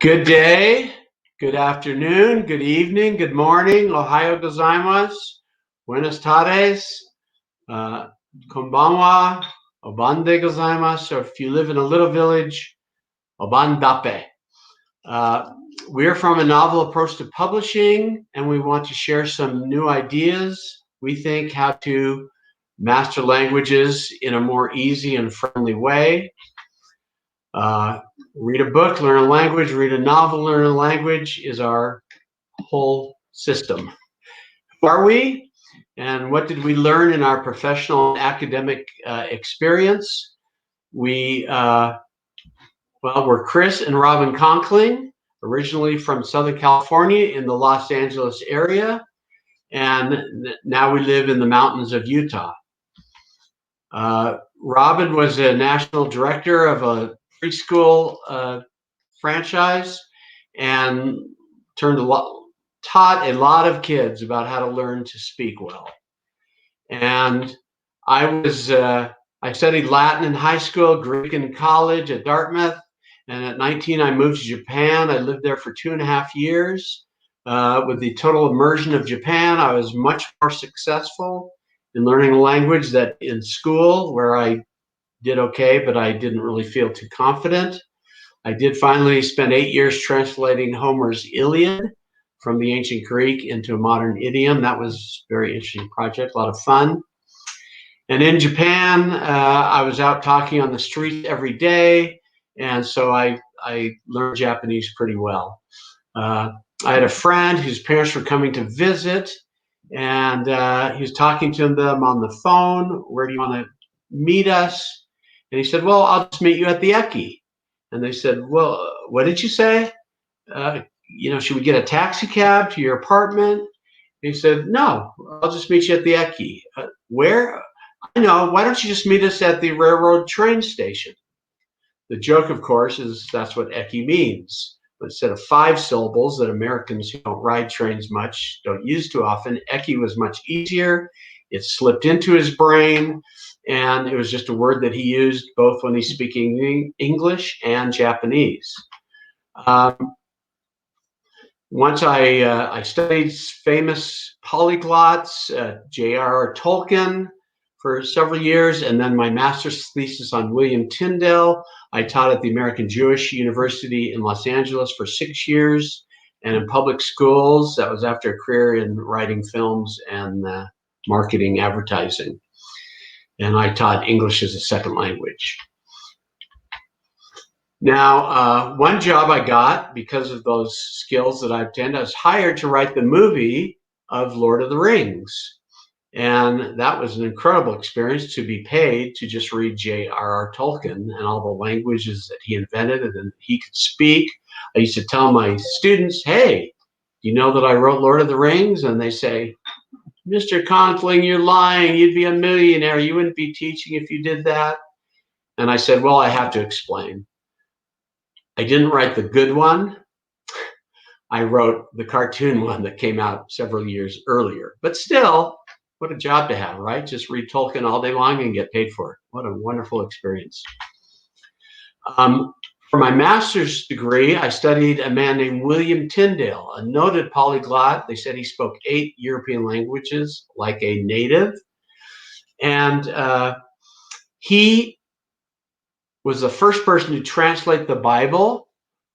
Good day, good afternoon, good evening, good morning. Ohayo gozaimasu. Buenas tardes. Konbanwa. Obande gozaimasu. Or if you live in a little village, Obandape. We're from a novel approach to publishing, and we want to share some new ideas. We think how to master languages in a more easy and friendly way. Read a book, learn a language, read a novel, learn a language is our whole system. Who are we? And what did we learn in our professional and academic experience? We're Chris and Robin Conkling, originally from Southern California in the Los Angeles area, and now we live in the mountains of Utah. Robin was a national director of a preschool franchise and taught a lot of kids about how to learn to speak well. And I studied Latin in high school, Greek in college at Dartmouth, and at 19 I moved to Japan. I lived there for 2.5 years. With the total immersion of Japan, I was much more successful in learning a language that in school, where I did okay, but I didn't really feel too confident. I did finally spend 8 years translating Homer's Iliad from the ancient Greek into a modern idiom. That was a very interesting project, a lot of fun. And in Japan, I was out talking on the street every day, and so I learned Japanese pretty well. I had a friend whose parents were coming to visit, and he was talking to them on the phone. Where do you want to meet us? And he said, well, I'll just meet you at the Eki. And they said, well, what did you say? Should we get a taxi cab to your apartment? And he said, no, I'll just meet you at the Eki. Where? I know, why don't you just meet us at the railroad train station? The joke, of course, is that's what Eki means. But instead of 5 syllables that Americans who don't ride trains much don't use too often, Eki was much easier. It slipped into his brain, and it was just a word that he used both when he's speaking English and Japanese. Once I studied famous polyglots, J.R.R. Tolkien, for several years, and then my master's thesis on William Tyndale. I taught at the American Jewish University in Los Angeles for 6 years, and in public schools. That was after a career in writing films and marketing advertising. And I taught English as a second language. Now, one job I got because of those skills that I obtained, I was hired to write the movie of Lord of the Rings. And that was an incredible experience to be paid to just read J.R.R. Tolkien and all the languages that he invented and that he could speak. I used to tell my students, hey, you know that I wrote Lord of the Rings? And they say, Mr. Conkling, you're lying. You'd be a millionaire. You wouldn't be teaching if you did that. And I said, well, I have to explain. I didn't write the good one. I wrote the cartoon one that came out several years earlier. But still, what a job to have, right? Just read Tolkien all day long and get paid for it. What a wonderful experience. For my master's degree, I studied a man named William Tyndale, a noted polyglot. They said he spoke 8 European languages like a native. And he was the first person to translate the Bible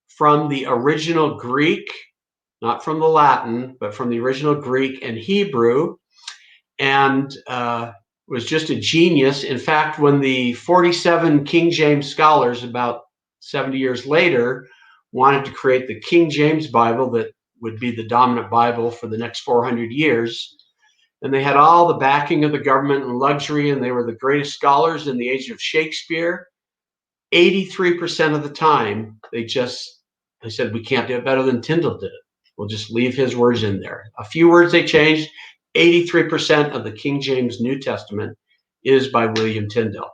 from the original Greek, not from the Latin, but from the original Greek and Hebrew, and was just a genius. In fact, when the 47 King James scholars about 70 years later wanted to create the King James Bible that would be the dominant Bible for the next 400 years, and they had all the backing of the government and luxury, and they were the greatest scholars in the age of Shakespeare, 83% of the time, they said, we can't do it better than Tyndale did it. We'll just leave his words in there. A few words they changed. 83% of the King James New Testament is by William Tyndale.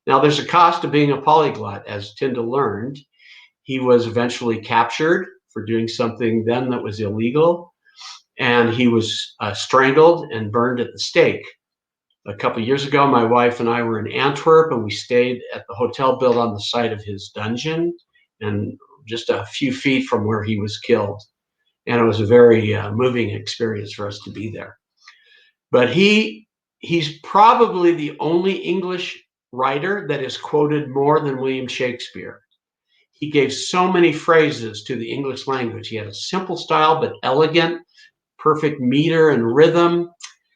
Now, there's a cost to being a polyglot, as Tyndale learned. He was eventually captured for doing something then that was illegal, and he was strangled and burned at the stake. A couple of years ago, my wife and I were in Antwerp, and we stayed at the hotel built on the site of his dungeon and just a few feet from where he was killed. And it was a very moving experience for us to be there. But he's probably the only English writer that is quoted more than William Shakespeare. He gave so many phrases to the English language. He had a simple style, but elegant, perfect meter and rhythm.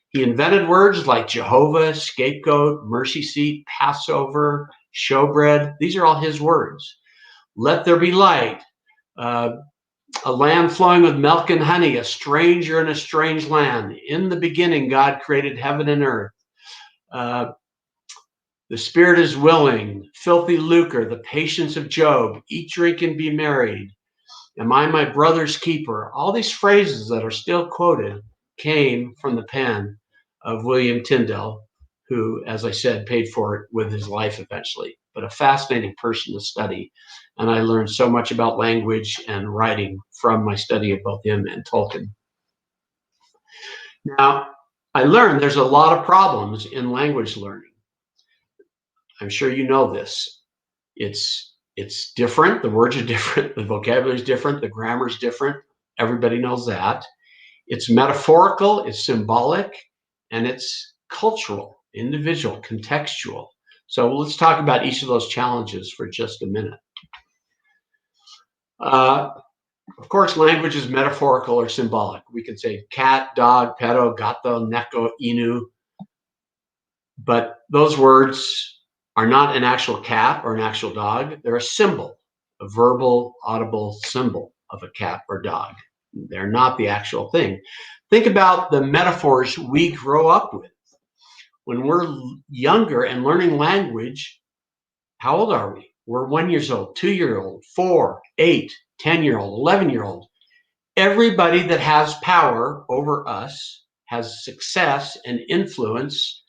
He invented words like Jehovah, scapegoat, mercy seat, Passover, showbread. These are all his words. Let there be light, a land flowing with milk and honey, a stranger in a strange land. In the beginning, God created heaven and earth. The spirit is willing, filthy lucre, the patience of Job, eat, drink, and be married. Am I my brother's keeper? All these phrases that are still quoted came from the pen of William Tyndale, who, as I said, paid for it with his life eventually, but a fascinating person to study. And I learned so much about language and writing from my study of both him and Tolkien. Now, I learned there's a lot of problems in language learning. I'm sure you know this. It's different. The words are different. The vocabulary is different. The grammar is different. Everybody knows that. It's metaphorical, it's symbolic, and it's cultural, individual, contextual. So let's talk about each of those challenges for just a minute. Of course, language is metaphorical or symbolic. We can say cat, dog, pedo, gato, neko, inu. But those words are not an actual cat or an actual dog. They're a symbol, a verbal, audible symbol of a cat or dog. They're not the actual thing. Think about the metaphors we grow up with. When we're younger and learning language, how old are we? We're 1 year old, 2 year old, 4, 8, 10-year-old, 11-year-old. Everybody that has power over us, has success and influence,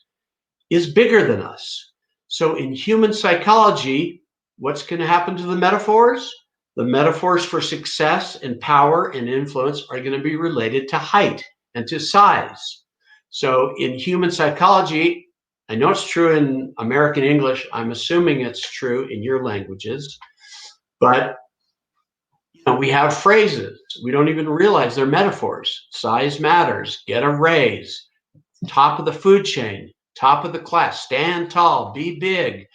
is bigger than us. So in human psychology, what's going to happen to the metaphors? The metaphors for success and power and influence are going to be related to height and to size. So in human psychology, I know it's true in American English. I'm assuming it's true in your languages, but we have phrases. We don't even realize they're metaphors. Size matters. Get a raise. Top of the food chain. Top of the class. Stand tall. Be big.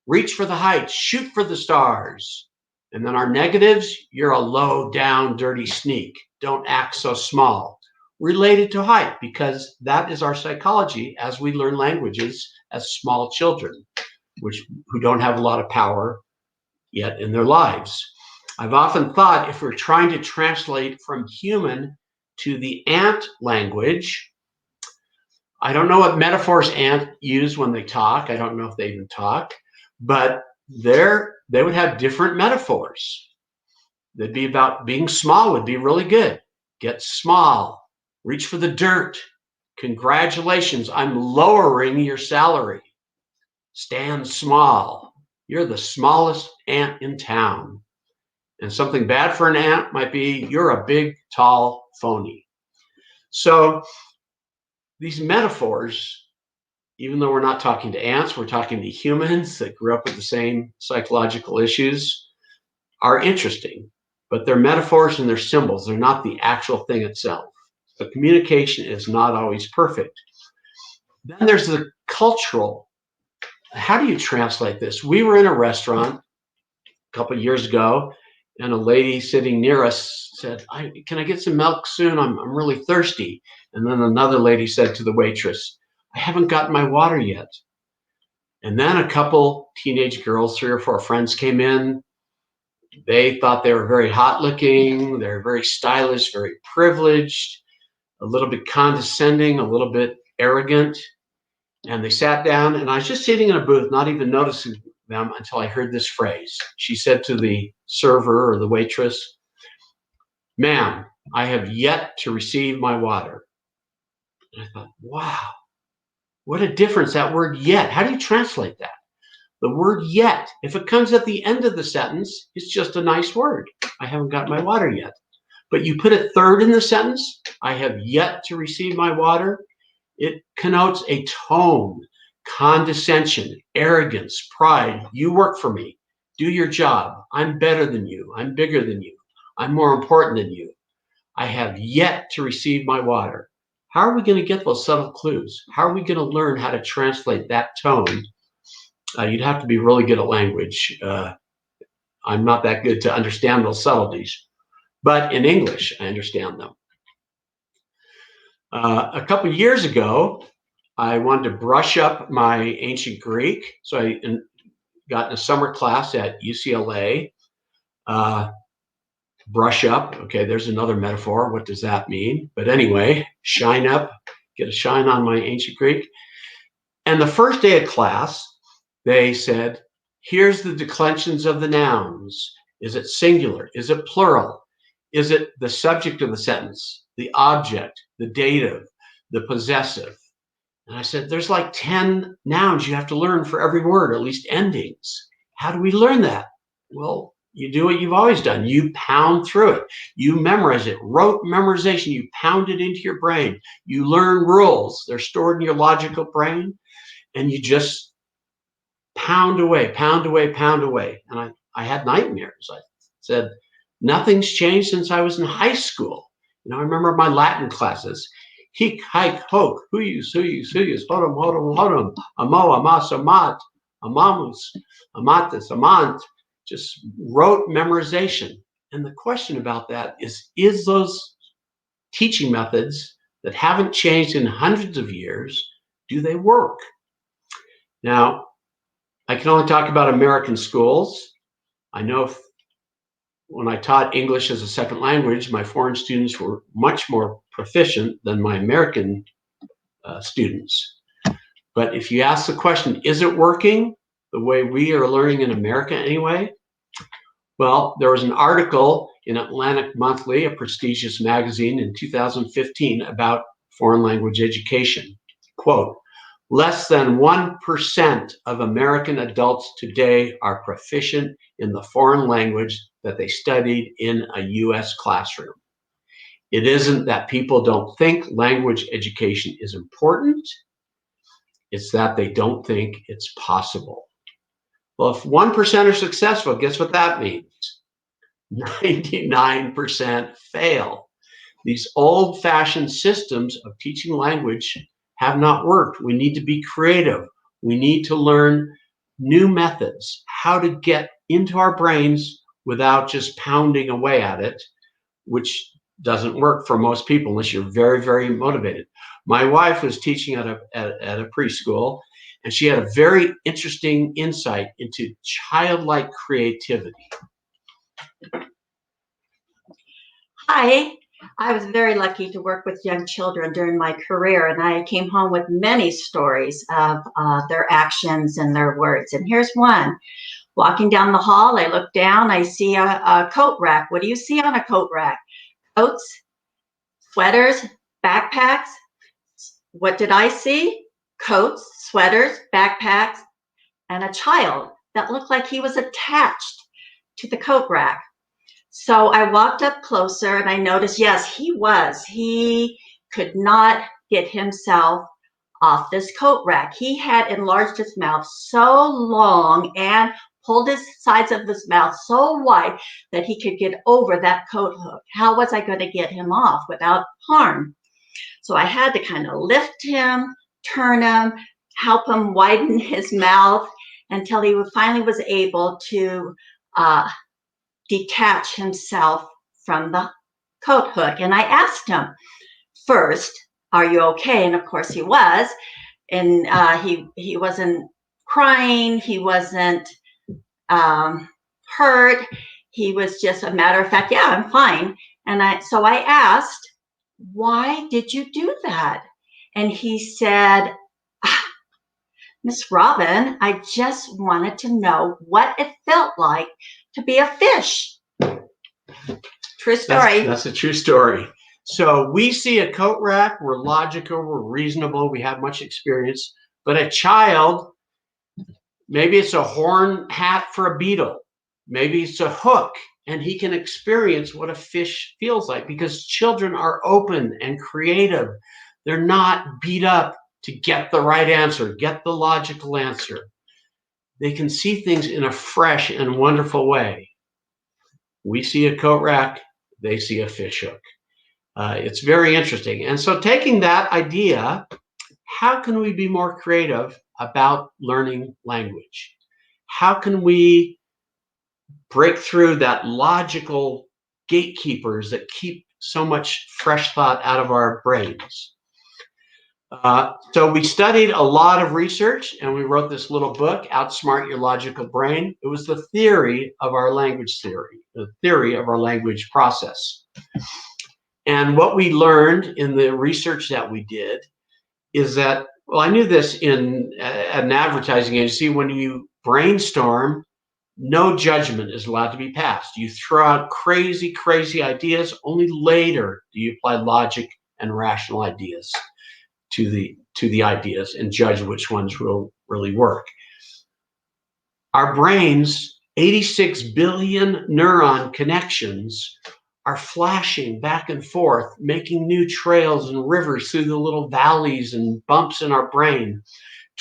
Reach for the heights. Shoot for the stars. And then our negatives, you're a low down, dirty sneak. Don't act so small. Related to height, because that is our psychology as we learn languages as small children, who don't have a lot of power yet in their lives. I've often thought if we're trying to translate from human to the ant language, I don't know what metaphors ants use when they talk. I don't know if they even talk, but they would have different metaphors. They'd be about being small would be really good. Get small. Reach for the dirt. Congratulations, I'm lowering your salary. Stand small. You're the smallest ant in town. And something bad for an ant might be you're a big, tall phony. So these metaphors, even though we're not talking to ants, we're talking to humans that grew up with the same psychological issues, are interesting. But they're metaphors and they're symbols. They're not the actual thing itself. So communication is not always perfect. Then there's the cultural. How do you translate this? We were in a restaurant a couple of years ago, and a lady sitting near us said, can I get some milk soon? I'm really thirsty. And then another lady said to the waitress, I haven't gotten my water yet. And then a couple teenage girls, 3 or 4 friends came in. They thought they were very hot looking. They're very stylish, very privileged, a little bit condescending, a little bit arrogant. And they sat down, and I was just sitting in a booth, not even noticing them until I heard this phrase. She said to the server or the waitress, ma'am, I have yet to receive my water. And I thought, wow, what a difference that word yet. How do you translate that? The word yet, if it comes at the end of the sentence, it's just a nice word. I haven't got my water yet. But you put a third in the sentence, I have yet to receive my water. It connotes a tone, condescension, arrogance, pride. You work for me. Do your job. I'm better than you. I'm bigger than you. I'm more important than you. I have yet to receive my water. How are we going to get those subtle clues? How are we going to learn how to translate that tone? You'd have to be really good at language. I'm not that good to understand those subtleties, but in English, I understand them. A couple of years ago, I wanted to brush up my ancient Greek, so I got in a summer class at UCLA. Brush up, okay, there's another metaphor. What does that mean? But anyway, shine up, get a shine on my ancient Greek. And the first day of class, they said, here's the declensions of the nouns. Is it singular? Is it plural? Is it the subject of the sentence, the object, the dative, the possessive? And I said, there's like 10 nouns you have to learn for every word, at least endings. How do we learn that? Well, you do what you've always done. You pound through it. You memorize it. Rote memorization. You pound it into your brain. You learn rules. They're stored in your logical brain. And you just pound away, pound away, pound away. And I had nightmares. I said, nothing's changed since I was in high school. I remember my Latin classes. Hic, haec, hoc, huius, hodum, hodum, hodum, amo, amas, amat, amamus, amatus, amant. Just rote memorization. And the question about that is those teaching methods that haven't changed in hundreds of years, do they work? Now, I can only talk about American schools. I know when I taught English as a second language, my foreign students were much more proficient than my American students. But if you ask the question, is it working the way we are learning in America anyway? Well, there was an article in Atlantic Monthly, a prestigious magazine in 2015 about foreign language education. Quote, less than 1% of American adults today are proficient in the foreign language that they studied in a US classroom. It isn't that people don't think language education is important, it's that they don't think it's possible. Well, if 1% are successful, guess what that means? 99% fail. These old-fashioned systems of teaching language have not worked. We need to be creative. We need to learn new methods, how to get into our brains without just pounding away at it, which doesn't work for most people unless you're very, very motivated. My wife was teaching at a preschool, and she had a very interesting insight into childlike creativity. Hi, I was very lucky to work with young children during my career, and I came home with many stories of their actions and their words. And here's one. Walking down the hall, I look down, I see a coat rack. What do you see on a coat rack? Coats, sweaters, backpacks. What did I see? Coats, sweaters, backpacks, and a child that looked like he was attached to the coat rack. So I walked up closer and I noticed, yes, he was. He could not get himself off this coat rack. He had enlarged his mouth so long and pulled his sides of his mouth so wide that he could get over that coat hook. How was I going to get him off without harm? So I had to kind of lift him, turn him, help him widen his mouth until he finally was able to detach himself from the coat hook. And I asked him first, are you okay? And of course he was. And he wasn't crying. He wasn't hurt. He was just a matter of fact, yeah, I'm fine. And so I asked, why did you do that? And he said, Miss Robin, I just wanted to know what it felt like to be a fish. True story. That's a true story. So we see a coat rack, we're logical, we're reasonable, we have much experience, but a child, maybe it's a horn hat for a beetle, maybe it's a hook, and he can experience what a fish feels like because children are open and creative. They're not beat up to get the right answer, get the logical answer. they can see things in a fresh and wonderful way. We see a coat rack, they see a fish hook. It's very interesting. And so taking that idea, how can we be more creative about learning language? How can we break through that logical gatekeepers that keep so much fresh thought out of our brains? So we studied a lot of research and we wrote this little book, Outsmart Your Logical Brain. It was the theory of our language theory, the theory of our language process. And what we learned in the research that we did is that, well, I knew this in an advertising agency. When you brainstorm, no judgment is allowed to be passed. You throw out crazy, crazy ideas. Only later do you apply logic and rational ideas to the ideas and judge which ones will really work. Our brains, 86 billion neuron connections, are flashing back and forth, making new trails and rivers through the little valleys and bumps in our brain,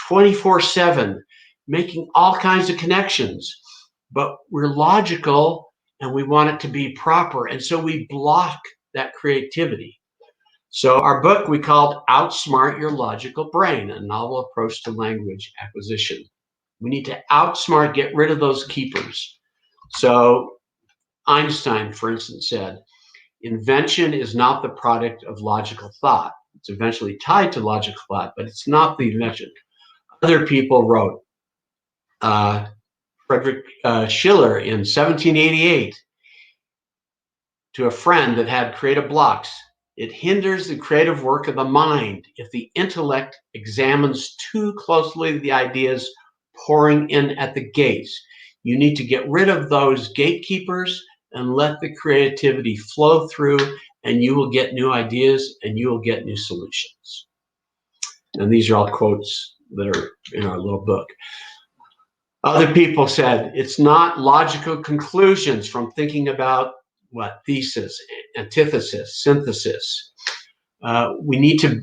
24/7, making all kinds of connections. But we're logical and we want it to be proper. And so we block that creativity. So our book we called Outsmart Your Logical Brain, a novel approach to language acquisition. We need to outsmart, get rid of those keepers. So Einstein, for instance, said, invention is not the product of logical thought. It's eventually tied to logical thought, but it's not the invention. Other people wrote, Friedrich Schiller in 1788, to a friend that had creative blocks, it hinders the creative work of the mind if the intellect examines too closely the ideas pouring in at the gates. You need to get rid of those gatekeepers and let the creativity flow through, and you will get new ideas and you will get new solutions. And these are all quotes that are in our little book. Other people said it's not logical conclusions from thinking about what thesis, antithesis, synthesis. We need to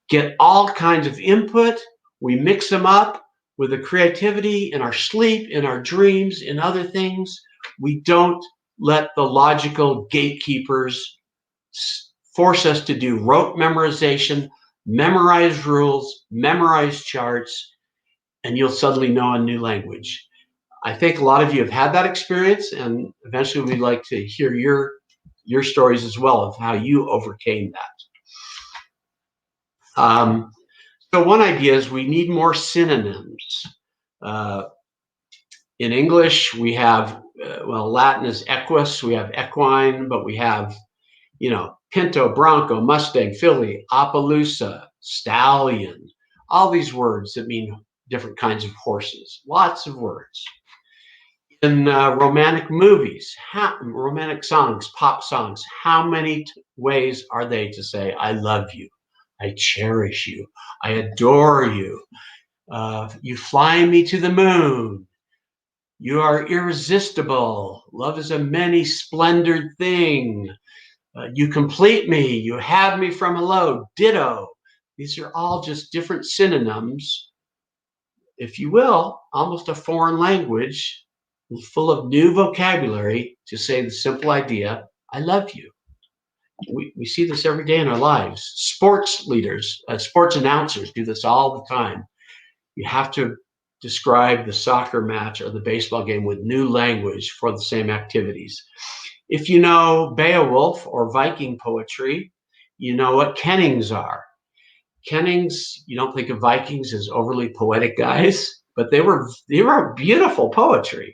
get all kinds of input. We mix them up with the creativity in our sleep, in our dreams, in other things. We don't let the logical gatekeepers force us to do rote memorization, memorize rules, memorize charts, and you'll suddenly know a new language. I think a lot of you have had that experience, and eventually we'd like to hear your stories as well of how you overcame that. So one idea is we need more synonyms. In English, we have, well, Latin is equus, we have equine, but we have, Pinto, Bronco, Mustang, Filly, Appaloosa, Stallion, all these words that mean different kinds of horses, lots of words. In romantic movies, romantic songs, pop songs, how many ways are they to say, I love you, I cherish you, I adore you, you fly me to the moon, you are irresistible, love is a many splendored thing, you complete me, you have me from hello, ditto. These are all just different synonyms, if you will, almost a foreign language full of new vocabulary to say the simple idea, I love you. We see this every day in our lives. Sports leaders, sports announcers do this all the time. You have to describe the soccer match or the baseball game with new language for the same activities. If you know Beowulf or Viking poetry, you know what kennings are. Kennings, you don't think of Vikings as overly poetic guys, but they were beautiful poetry.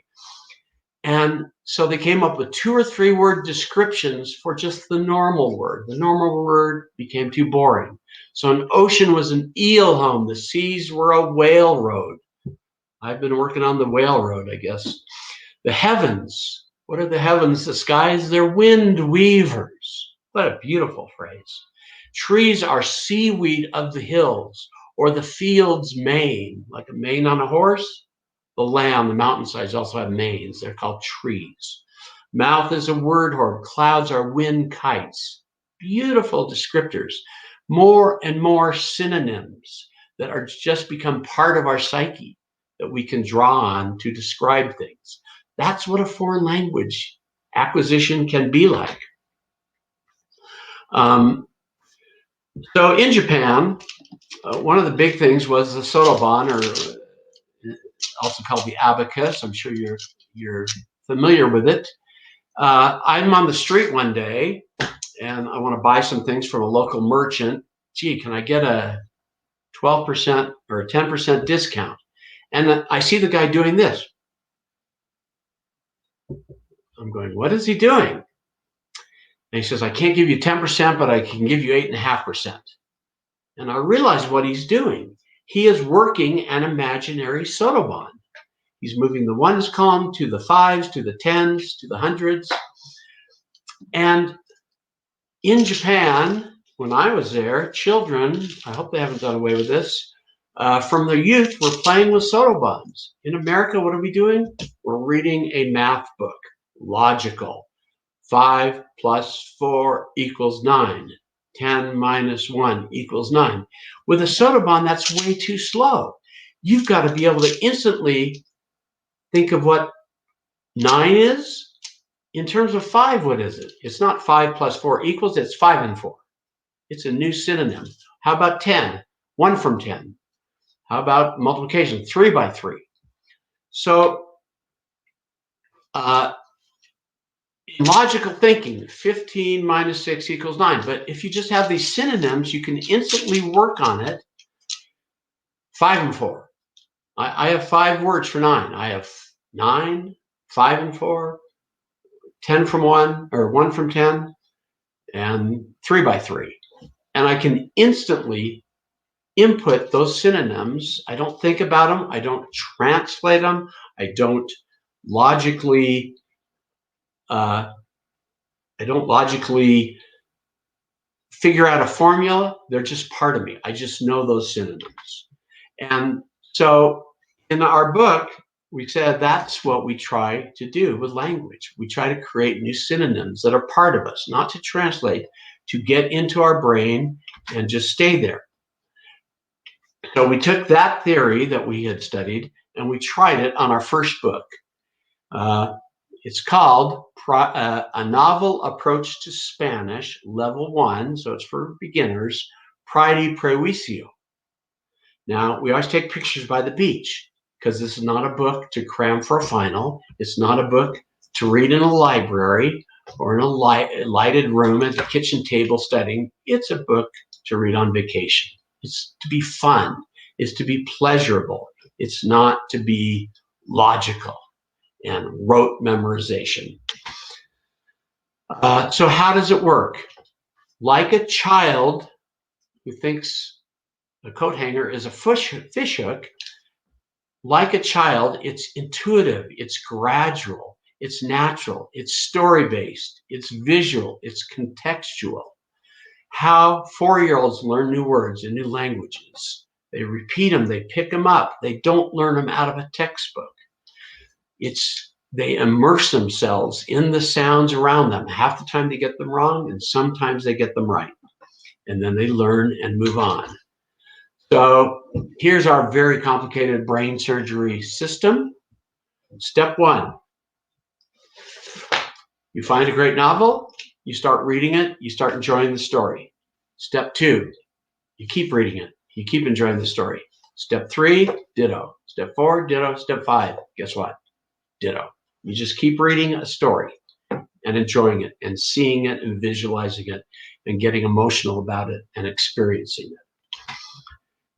And so they came up with 2 or 3 word descriptions for just the normal word. The normal word became too boring. So an ocean was an eel home. The seas were a whale road. I've been working on the whale road, I guess. The heavens. What are the heavens? The skies, they're wind weavers. What a beautiful phrase. Trees are seaweed of the hills, or the field's mane, like a mane on a horse. The land, the mountainsides also have manes. They're called trees. Mouth is a word horde. Clouds are wind kites. Beautiful descriptors. More and more synonyms that are just become part of our psyche, that we can draw on to describe things. That's what a foreign language acquisition can be like. So in Japan, one of the big things was the sotoban, or also called the abacus. I'm sure you're familiar with it. I'm on the street one day, and I want to buy some things from a local merchant. Gee, can I get a 12% or a 10% discount? And I see the guy doing this. I'm going, what is he doing? And he says, I can't give you 10%, but I can give you 8.5%. And I realize what he's doing. He is working an imaginary sotoban. He's moving the ones column to the fives, to the tens, to the hundreds. And in Japan, when I was there, children, I hope they haven't done away with this, from their youth, were playing with sotobans. In America, what are we doing? We're reading a math book, logical. 5 plus 4 equals 9. 10 minus 1 equals 9. With a sotoban, that's way too slow. You've got to be able to instantly think of what 9 is. In terms of 5, what is it? It's not 5 plus 4 equals, it's 5 and 4. It's a new synonym. How about 10? 1 from 10. How about multiplication? 3 by 3. So in logical thinking, 15 minus 6 equals 9. But if you just have these synonyms, you can instantly work on it. 5 and 4. I have 5 words for 9. I have 9, 5 and 4, 10 from 1, or 1 from 10, and 3 by 3. And I can instantly input those synonyms. I don't think about them. I don't translate them. I don't logically figure out a formula. They're just part of me. I just know those synonyms. And so in our book, we said that's what we try to do with language. We try to create new synonyms that are part of us, not to translate, to get into our brain and just stay there. So we took that theory that we had studied and we tried it on our first book. It's called A Novel Approach to Spanish, Level 1, so it's for beginners, Pride y Prejuicio. Now, we always take pictures by the beach because this is not a book to cram for a final. It's not a book to read in a library or in a lighted room at the kitchen table studying. It's a book to read on vacation. It's to be fun. It's to be pleasurable. It's not to be logical and rote memorization. So how does it work? Like a child who thinks a coat hanger is a fish hook, like a child, it's intuitive, it's gradual, it's natural, it's story-based, it's visual, it's contextual. How 4-year-olds learn new words and new languages. They repeat them, they pick them up, they don't learn them out of a textbook. They immerse themselves in the sounds around them. Half the time they get them wrong, and sometimes they get them right. And then they learn and move on. So here's our very complicated brain surgery system. Step 1, you find a great novel, you start reading it, you start enjoying the story. Step 2, you keep reading it, you keep enjoying the story. Step 3, ditto. Step 4, ditto. Step 5, guess what? Ditto. You just keep reading a story and enjoying it and seeing it and visualizing it and getting emotional about it and experiencing it.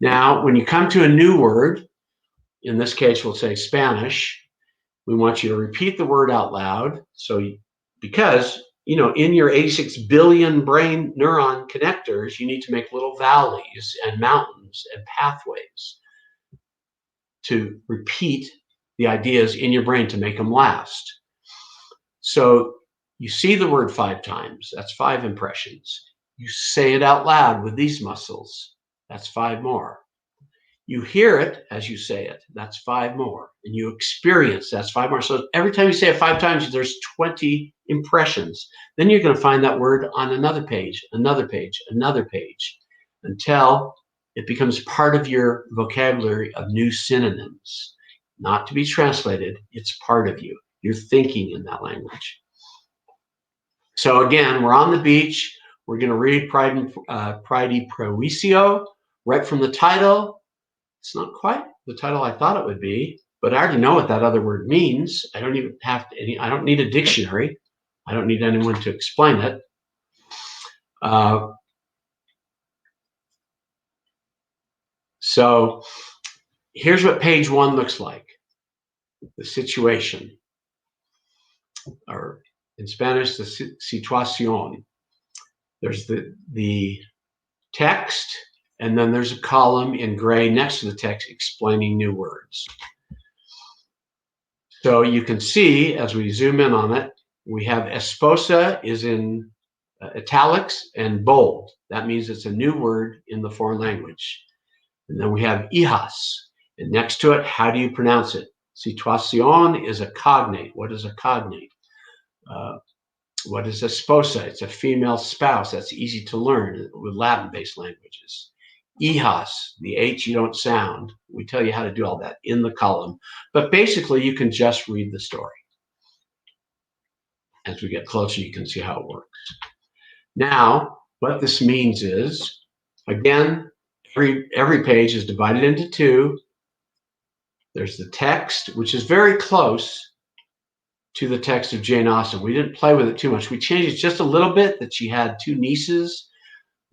Now, when you come to a new word, in this case, we'll say Spanish, we want you to repeat the word out loud. Because, in your 86 billion brain neuron connectors, you need to make little valleys and mountains and pathways to repeat the ideas in your brain to make them last. So you see the word 5 times, that's 5 impressions. You say it out loud with these muscles, that's 5 more. You hear it as you say it, that's 5 more. And you experience, that's 5 more. So every time you say it 5 times, there's 20 impressions. Then you're going to find that word on another page, another page, another page, until it becomes part of your vocabulary of new synonyms. not to be translated. It's part of you. You're thinking in that language. So again, we're on the beach. We're going to read Pride y Prejuicio right from the title. It's not quite the title I thought it would be, but I already know what that other word means. I don't even have to, I don't need a dictionary. I don't need anyone to explain it. So here's what page 1 looks like. The situation, or in Spanish, the situación. There's the text, and then there's a column in gray next to the text explaining new words. So you can see, as we zoom in on it, we have esposa is in italics and bold. That means it's a new word in the foreign language. And then we have hijas, and next to it, how do you pronounce it? Situación is a cognate. What is a cognate? What is esposa? It's a female spouse. That's easy to learn with Latin-based languages. Hijas, the H you don't sound. We tell you how to do all that in the column. But basically, you can just read the story. As we get closer, you can see how it works. Now, what this means is, again, every page is divided into 2. There's the text, which is very close to the text of Jane Austen. We didn't play with it too much. We changed it just a little bit, that she had 2 nieces.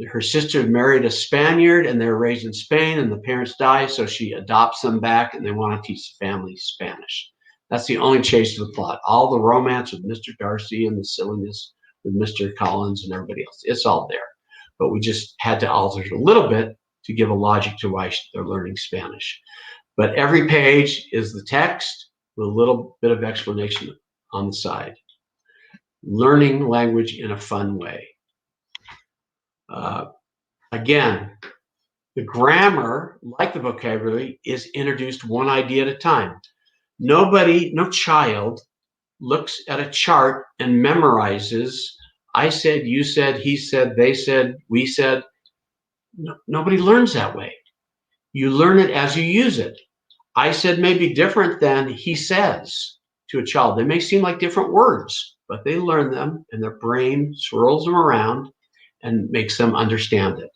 Her sister had married a Spaniard, and they were raised in Spain, and the parents die, so she adopts them back, and they want to teach the family Spanish. That's the only change to the plot. All the romance with Mr. Darcy and the silliness with Mr. Collins and everybody else, it's all there. But we just had to alter it a little bit to give a logic to why they're learning Spanish. But every page is the text with a little bit of explanation on the side. Learning language in a fun way. Again, the grammar, like the vocabulary, is introduced one idea at a time. No child looks at a chart and memorizes, I said, you said, he said, they said, we said. No, nobody learns that way. You learn it as you use it. I said may be different than he says to a child. They may seem like different words, but they learn them, and their brain swirls them around and makes them understand it.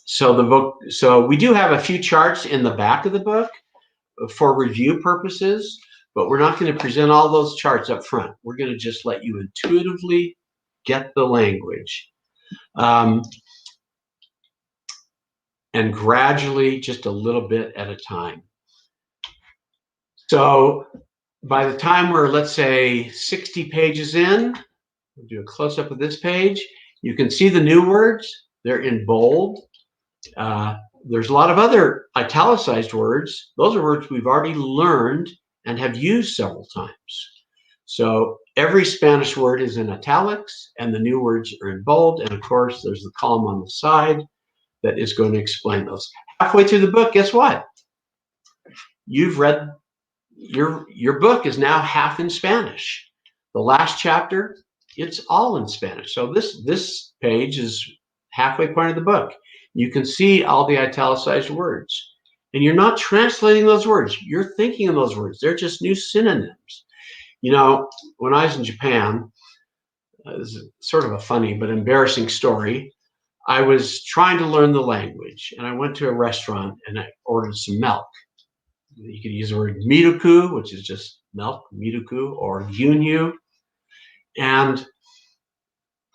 So we do have a few charts in the back of the book for review purposes, but we're not going to present all those charts up front. We're going to just let you intuitively get the language. And gradually, just a little bit at a time. So by the time we're, let's say, 60 pages in, we'll do a close-up of this page. You can see the new words. They're in bold. There's a lot of other italicized words. Those are words we've already learned and have used several times. So every Spanish word is in italics, and the new words are in bold. And of course, there's the column on the side that is going to explain those. Halfway through the book, guess what? You've read, your book is now half in Spanish. The last chapter, it's all in Spanish. So this page is halfway point of the book. You can see all the italicized words. And you're not translating those words. You're thinking of those words. They're just new synonyms. You know, when I was in Japan, this is sort of a funny but embarrassing story. I was trying to learn the language, and I went to a restaurant and I ordered some milk. You could use the word miruku, which is just milk, miruku, or gyunyu. And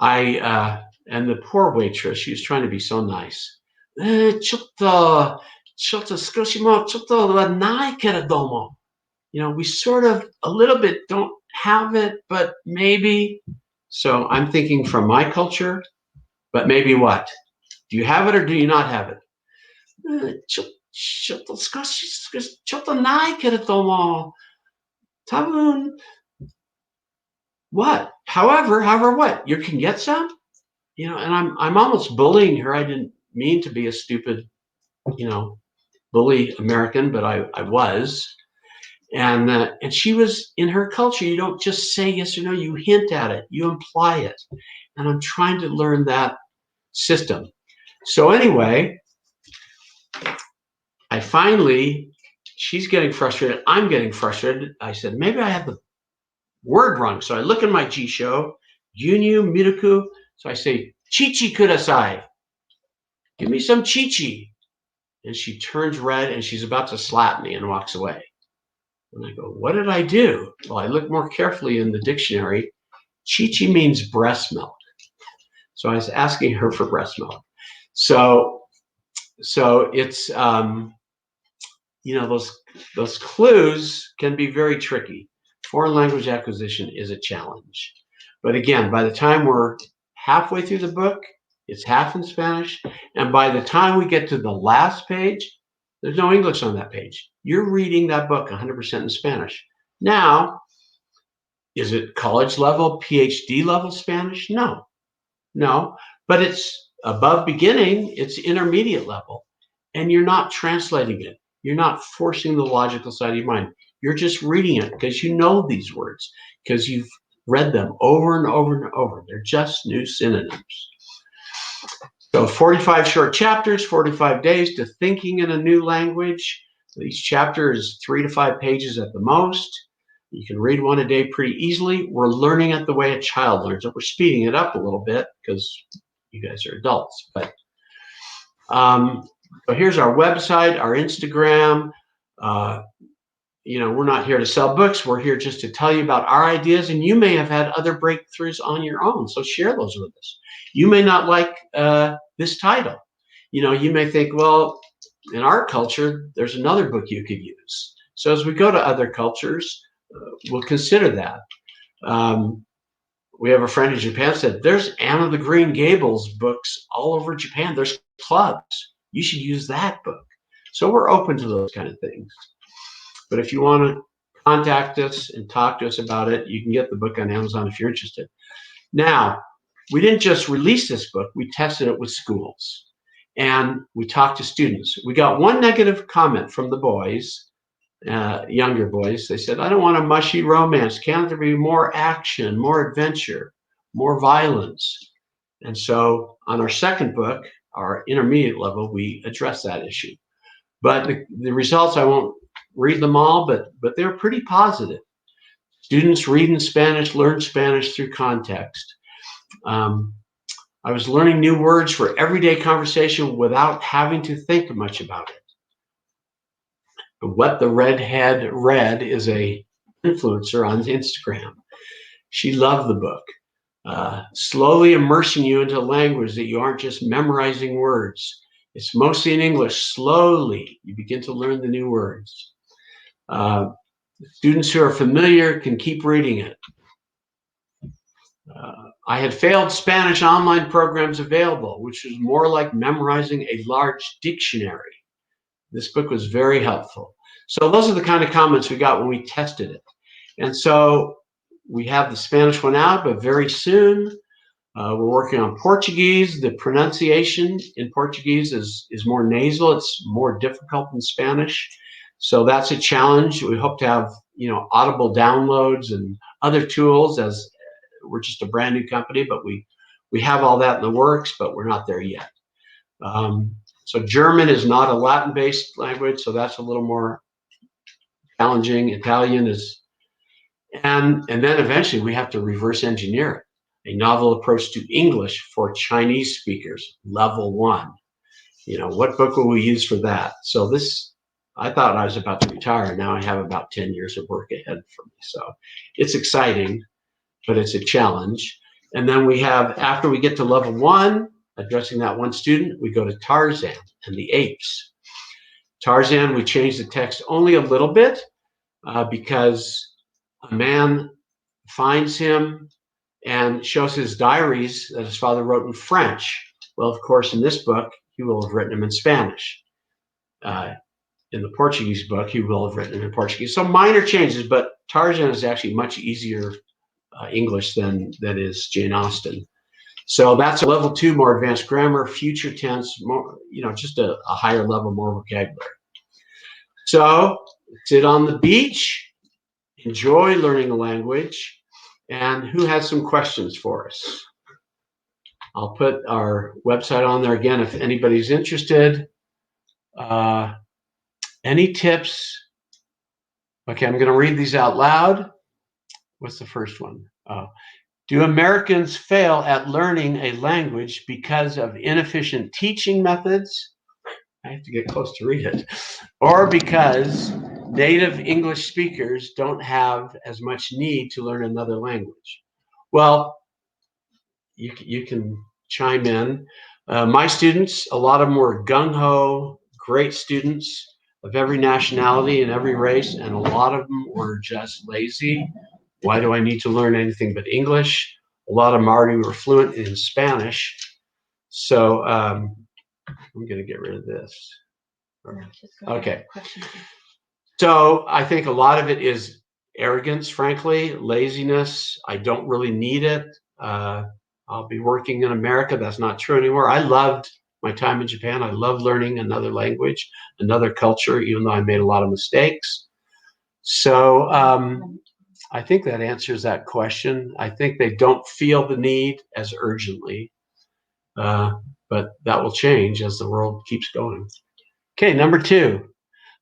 and the poor waitress, she was trying to be so nice. Chotto skroshimo, chotto wa nai keredomo. You know, we sort of a little bit don't have it, but maybe. So I'm thinking from my culture, but maybe what? Do you have it or do you not have it? What? However, what? You can get some? You know, and I'm almost bullying her. I didn't mean to be a stupid, bully American, but I was. And she was, in her culture, you don't just say yes or no, you hint at it, you imply it. And I'm trying to learn that system. So anyway, she's getting frustrated. I'm getting frustrated. I said, maybe I have the word wrong. So I look in my Jisho, Junyu Miruku. So I say, Chichi kudasai. Give me some chichi. And she turns red and she's about to slap me and walks away. And I go, what did I do? Well, I look more carefully in the dictionary. Chichi means breast milk. So I was asking her for breast milk. So it's, those clues can be very tricky. Foreign language acquisition is a challenge. But again, by the time we're halfway through the book, it's half in Spanish. And by the time we get to the last page, there's no English on that page. You're reading that book 100% in Spanish. Now, is it college level, PhD level Spanish? No, but it's above beginning, it's intermediate level. And you're not translating it. You're not forcing the logical side of your mind. You're just reading it because you know these words, because you've read them over and over and over. They're just new synonyms. So 45 short chapters, 45 days to thinking in a new language. Each chapter is 3 to 5 pages at the most. You can read one a day pretty easily. We're learning it the way a child learns it. We're speeding it up a little bit because you guys are adults. But so here's our website, our Instagram. We're not here to sell books. We're here just to tell you about our ideas, and you may have had other breakthroughs on your own. So share those with us. You may not like this title. You may think, well, in our culture, there's another book you could use. So as we go to other cultures, we'll consider that. We have a friend in Japan said, there's Anne of the Green Gables books all over Japan. There's clubs. You should use that book. So we're open to those kind of things. But if you want to contact us and talk to us about it, you can get the book on Amazon if you're interested. Now, we didn't just release this book. We tested it with schools. And we talked to students. We got one negative comment from the boys, younger boys. They said, I don't want a mushy romance. Can't there be more action, more adventure, more violence? And so on our second book, our intermediate level, we address that issue. But the results, I won't read them all, but they're pretty positive. Students read in Spanish, learn Spanish through context. I was learning new words for everyday conversation without having to think much about it. What the Redhead Read is a influencer on Instagram. She loved the book. Slowly immersing you into language that you aren't just memorizing words. It's mostly in English. Slowly, you begin to learn the new words. Students who are familiar can keep reading it. I had failed Spanish online programs available, which was more like memorizing a large dictionary. This book was very helpful. So those are the kind of comments we got when we tested it. And so we have the Spanish one out, but very soon we're working on Portuguese. The pronunciation in Portuguese is more nasal. It's more difficult than Spanish. So that's a challenge. We hope to have, audible downloads and other tools, as we're just a brand new company, but we have all that in the works, but we're not there yet. So German is not a Latin-based language, so that's a little more challenging. Italian is, and then eventually we have to reverse engineer it. A novel approach to English for Chinese speakers, level 1. What book will we use for that? So this, I thought I was about to retire. Now I have about 10 years of work ahead for me. So it's exciting, but it's a challenge. And then we have, after we get to level 1, addressing that one student, we go to Tarzan and the apes. Tarzan, we change the text only a little bit because a man finds him and shows his diaries that his father wrote in French. Well, of course, in this book, he will have written them in Spanish. In the Portuguese book, he will have written them in Portuguese. So minor changes, but Tarzan is actually much easier English than that is Jane Austen. So that's a level 2, more advanced grammar, future tense, more, just a higher level, more vocabulary. So sit on the beach, enjoy learning a language, and who has some questions for us? I'll put our website on there again if anybody's interested. Any tips? Okay, I'm going to read these out loud. What's the first one? Oh. Do Americans fail at learning a language because of inefficient teaching methods? I have to get close to read it. Or because native English speakers don't have as much need to learn another language? Well, you can chime in. My students, a lot of them were gung-ho, great students of every nationality and every race, and a lot of them were just lazy. Why do I need to learn anything but English? A lot of them already were fluent in Spanish. So I'm going to get rid of this. Okay. So I think a lot of it is arrogance, frankly, laziness. I don't really need it. I'll be working in America. That's not true anymore. I loved my time in Japan. I love learning another language, another culture, even though I made a lot of mistakes. So I think that answers that question. I think they don't feel the need as urgently, but that will change as the world keeps going. Okay, number 2.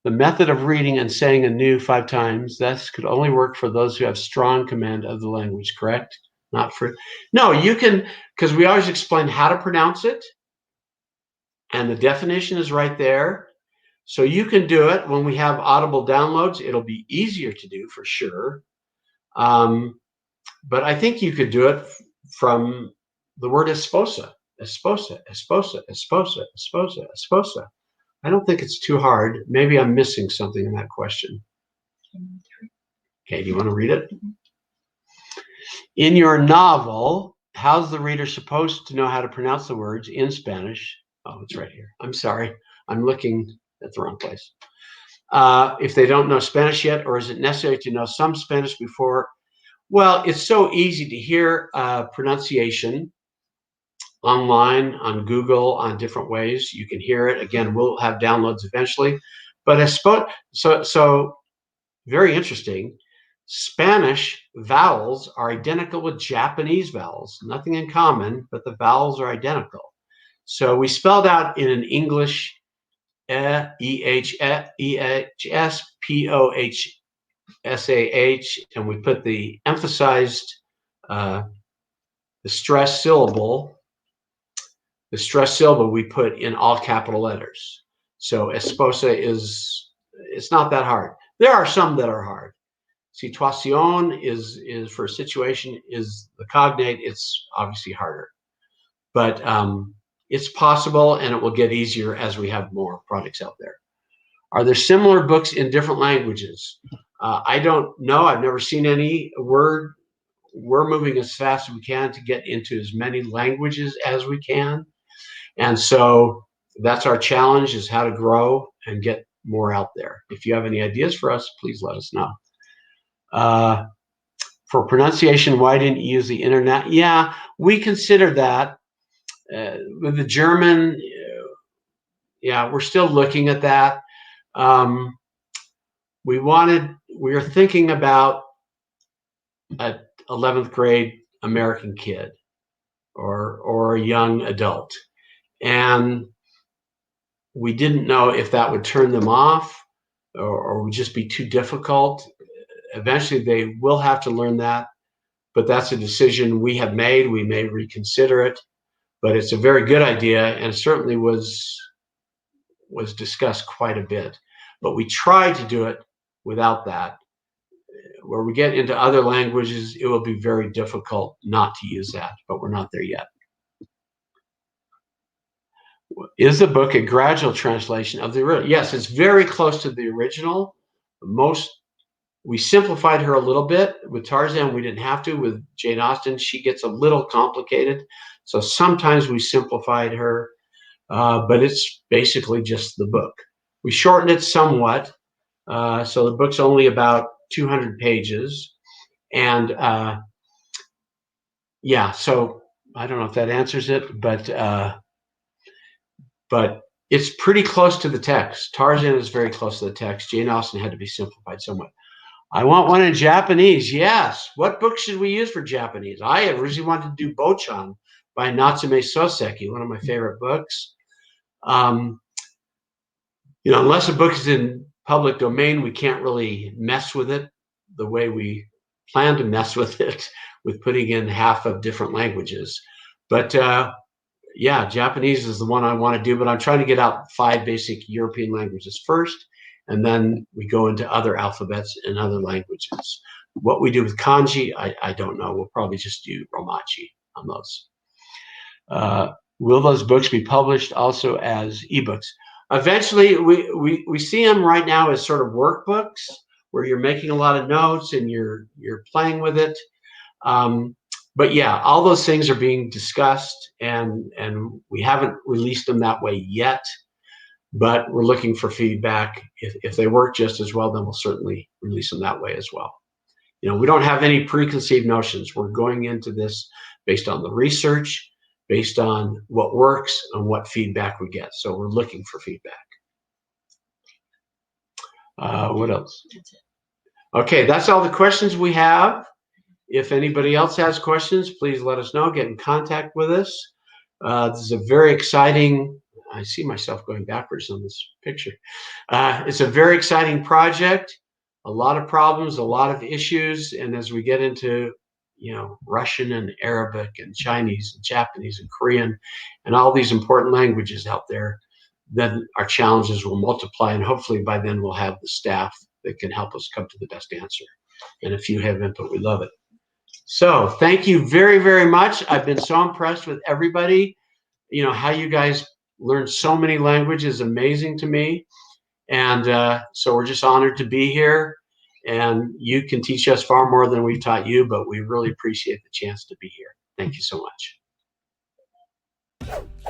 The method of reading and saying anew 5 times, this could only work for those who have strong command of the language, correct? Not for, no, you can, because we always explain how to pronounce it, and the definition is right there. So you can do it when we have audible downloads. It'll be easier to do for sure. But I think you could do it from the word esposa, esposa, esposa, esposa, esposa, esposa. I don't think it's too hard. Maybe I'm missing something in that question. Okay, do you want to read it? In your novel, how's the reader supposed to know how to pronounce the words in Spanish? Oh, it's right here. I'm sorry. I'm looking at the wrong place. If they don't know Spanish yet, or is it necessary to know some Spanish before? Well, it's so easy to hear pronunciation online, on Google, on different ways. You can hear it. Again, we'll have downloads eventually. But so very interesting. Spanish vowels are identical with Japanese vowels. Nothing in common, but the vowels are identical. So we spelled out in an English E-H-S, P-O-H-S-A-H, and we put the emphasized, the stressed syllable we put in all capital letters. So esposa it's not that hard. There are some that are hard. Situación is for a situation, is the cognate. It's obviously harder, but it's possible, and it will get easier as we have more products out there. Are there similar books in different languages? I don't know. I've never seen any. We're moving as fast as we can to get into as many languages as we can, and so that's our challenge: is how to grow and get more out there. If you have any ideas for us, please let us know. For pronunciation, why didn't you use the internet? Yeah, we considered that. With the German, yeah, we're still looking at that. We were thinking about an 11th grade American kid or a young adult. And we didn't know if that would turn them off or would just be too difficult. Eventually, they will have to learn that, but that's a decision we have made. We may reconsider it, but it's a very good idea, and certainly was discussed quite a bit. But we tried to do it without that. Where we get into other languages, it will be very difficult not to use that, but we're not there yet. Is the book a gradual translation of the original? Yes, it's very close to the original. We simplified her a little bit. With Tarzan, we didn't have to. With Jane Austen, she gets a little complicated. So sometimes we simplified her, but it's basically just the book. We shortened it somewhat. So the book's only about 200 pages. And yeah, so I don't know if that answers it, but it's pretty close to the text. Tarzan is very close to the text. Jane Austen had to be simplified somewhat. I want one in Japanese. Yes. What book should we use for Japanese? I originally wanted to do Bochan by Natsume Soseki, one of my favorite books. Unless a book is in public domain. We can't really mess with it the way we plan to mess with it with putting in half of different languages. But yeah, Japanese is the one I want to do, but I'm trying to get out 5 basic European languages first, and then we go into other alphabets and other languages. What we do with kanji, I don't know. We'll probably just do romaji on those. Will those books be published also as ebooks? Eventually, we see them right now as sort of workbooks where you're making a lot of notes and you're playing with it. But yeah, all those things are being discussed, and we haven't released them that way yet. But we're looking for feedback. If they work just as well, then we'll certainly release them that way as well. You know, we don't have any preconceived notions. We're going into this based on the research, based on what works and what feedback we get. So we're looking for feedback. What else? Okay, that's all the questions we have. If anybody else has questions, please let us know. Get in contact with us. This is a very exciting, I see myself going backwards on this picture. It's a very exciting project, a lot of problems, a lot of issues. And as we get into, you know, Russian and Arabic and Chinese and Japanese and Korean and all these important languages out there, then our challenges will multiply. And hopefully by then we'll have the staff that can help us come to the best answer. And if you have input, we love it. So thank you very, very much. I've been so impressed with everybody. You know, how you guys learn so many languages is amazing to me. And so we're just honored to be here. And you can teach us far more than we've taught you, but we really appreciate the chance to be here. Thank you so much.